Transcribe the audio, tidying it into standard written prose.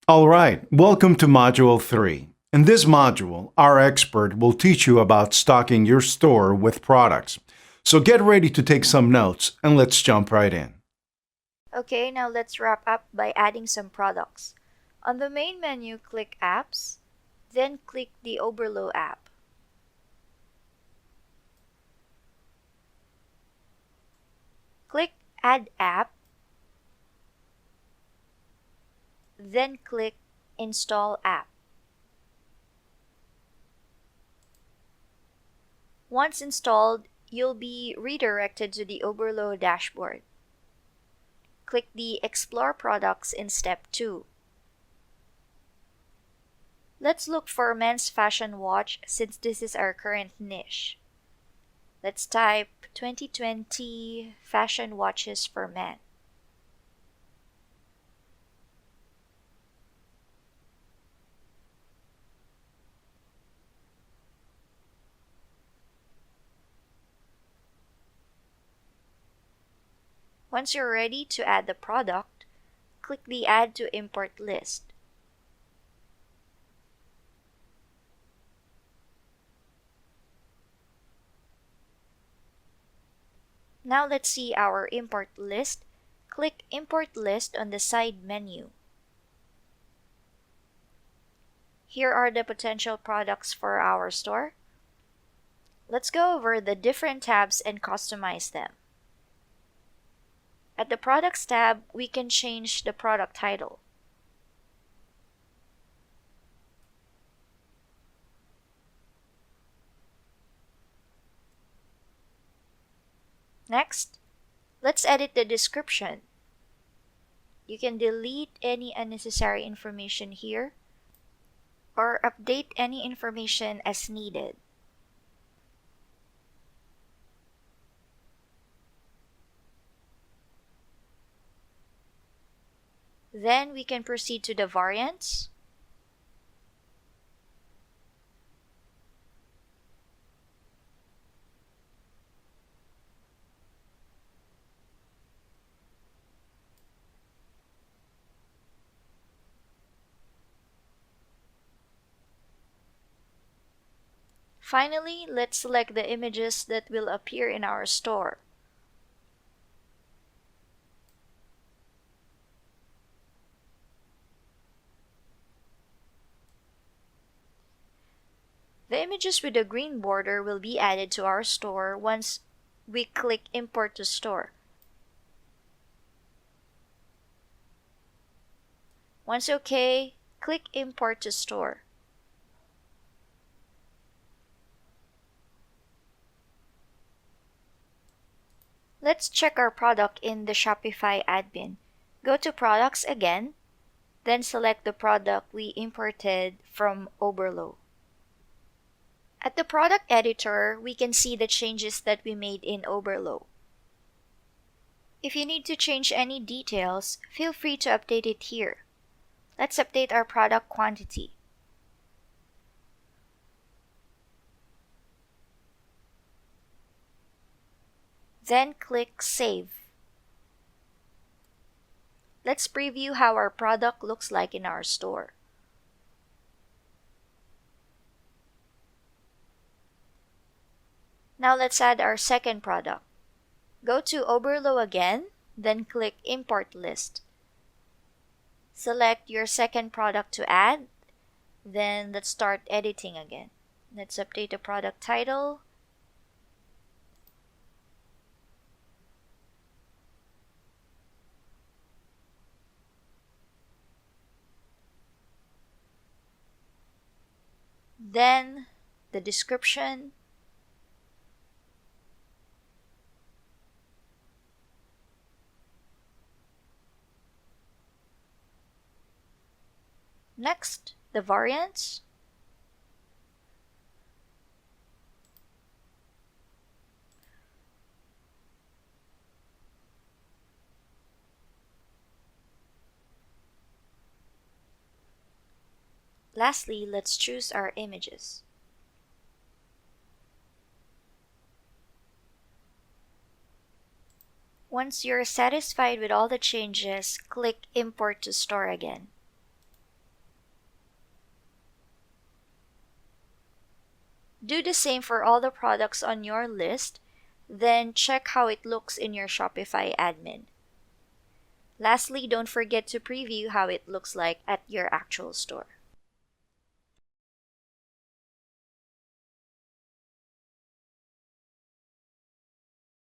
All right, welcome to Module 3. In this module, our expert will teach you about stocking your store with products. So get ready to take some notes and let's jump right in. Okay, now let's wrap up by adding some products. On the main menu, click Apps, then click the Oberlo app. Click Add App, then click Install App. Once installed, you'll be redirected to the Oberlo dashboard. Click the Explore Products in Step 2. Let's look for men's fashion watch since this is our current niche. Let's type 2020 fashion watches for men. Once you're ready to add the product, click the Add to Import list. Now let's see our import list. Click Import List on the side menu. Here are the potential products for our store. Let's go over the different tabs and customize them. At the Products tab, we can change the product title. Next, let's edit the description. You can delete any unnecessary information here or update any information as needed. Then we can proceed to the variants. Finally, let's select the images that will appear in our store. The images with the green border will be added to our store once we click Import to Store. Once OK, click Import to Store. Let's check our product in the Shopify admin. Go to Products again, then select the product we imported from Oberlo. At the product editor, we can see the changes that we made in Oberlo. If you need to change any details, feel free to update it here. Let's update our product quantity. Then click Save. Let's preview how our product looks like in our store. Now let's add our second product. Go to Oberlo again, then click Import List. Select your second product to add, then let's start editing again. Let's update the product title. Then the description. Next, the variants. Lastly, let's choose our images. Once you're satisfied with all the changes, click Import to Store again. Do the same for all the products on your list, then check how it looks in your Shopify admin. Lastly, don't forget to preview how it looks like at your actual store.